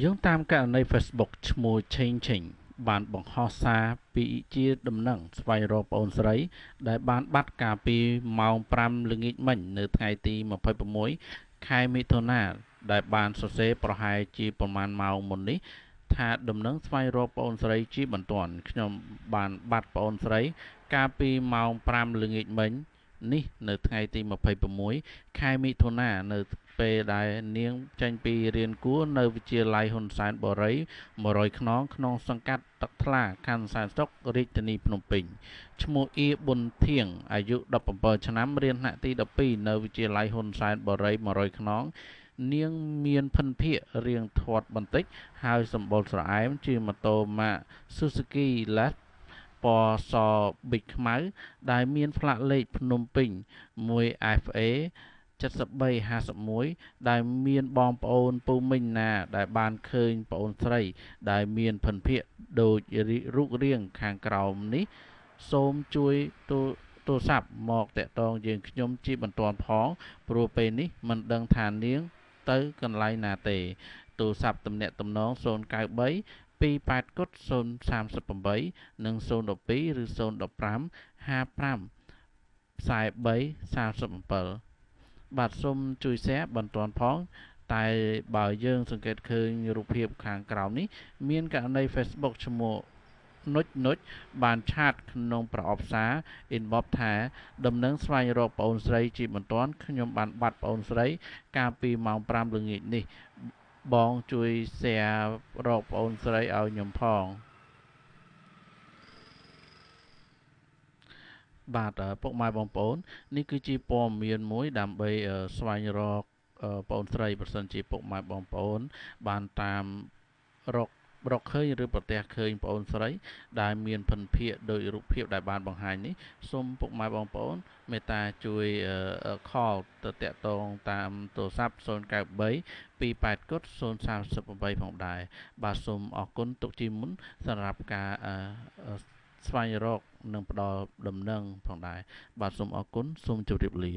យើងតាមករណី Facebook ឈ្មោះ Ching បានបង្ហោះសារពីជាដំណឹងស្វែងរកប្អូនស្រីដែលបានបាត់កាលពីម៉ោង 5 ល្ងាចមិញនៅថ្ងៃទី26 ខែមិថុនាដែលបានសរសេរប្រហែលជាប្រមាណម៉ោងមុននេះថាដំណឹងស្វែងរកប្អូនស្រីជាបន្ទាន់ខ្ញុំបានបាត់ប្អូនស្រីកាលពីម៉ោង 5 ល្ងាចមិញនេះនៅថ្ងៃទី26 ខែមិថុនានៅពេលដែលនាងចេញពីរៀនគួរនៅវិទ្យាល័យហ៊ុនសែនបូរី100ខ្នងក្នុងសង្កាត់ទឹកថ្លាខណ្ឌសែនសុខរាជធានីភ្នំពេញឈ្មោះអៀប៊ុនធៀងអាយុ17ឆ្នាំរៀនថ្នាក់ទី12នៅវិទ្យាល័យហ៊ុនសែនបូរី100ខ្នងនាងមានភិនភាគរៀងធាត់បន្តិចហើយសម្បុរស្រអែមជាម៉ូតូម៉ាក Suzuki Leaf ពណ៌សប៊ិចខ្មៅដែលមានផ្លាកលេខភ្នំពេញ 1FA 7351ដែលមានបងប្អូនពូមីងណាដែលបានឃើញប្អូនស្រីដែលមានភិនភាគដូចរូបរាងខាងក្រោមនេះសូមជួយទូរស័ព្ទមកតាក់ទងយើងខ្ញុំជាបន្ទាន់ផងព្រោះពេលនេះមិនដឹងថានាងទៅកន្លែងណាទេទូរស័ព្ទទំនាក់ទំនង093 28 038 និង012ឬ015 55 43 37បាទសូមជួយ share បន្ទាន់ផងតែបើយើងសង្កេតឃើញរូបភាពខាងក្រោមនេះមានករណី Facebook ឈ្មោះនុចបានឆាតក្នុងប្រអប់សារ inbox ថាដំណឹងស្វែងរកប្អូនស្រីជាបន្ទាន់ខ្ញុំបានបាត់ប្អូនស្រីកាលពីម៉ោង 5 ល្ងាចនេះបងជួយ share រកប្អូនស្រីឲ្យខ្ញុំផងបាទពុកម៉ែបងប្អូននេះគឺជាព័ត៌មានមួយដើម្បីស្វែងរកប្អូនស្រីប្រសិនជាពុកម៉ែបងប្អូនបានតាមរករកឃើញឬប្រទះឃើញប្អូនស្រីដែលមានភិនភាគដោយរូបភាពដែលបានបង្ហាញនេះសូមពុកម៉ែបងប្អូនមេត្តាជួយ call ទៅតាក់ទងតាមទូរស័ព្ទ093 28 038ផងដែរបាទសូមអរគុណទុកជាមុនសម្រាប់ការស្វែងរកនិងផ្ដល់ដំណឹងផងដែរបាទសូមអរគុណសូមជម្រាបលា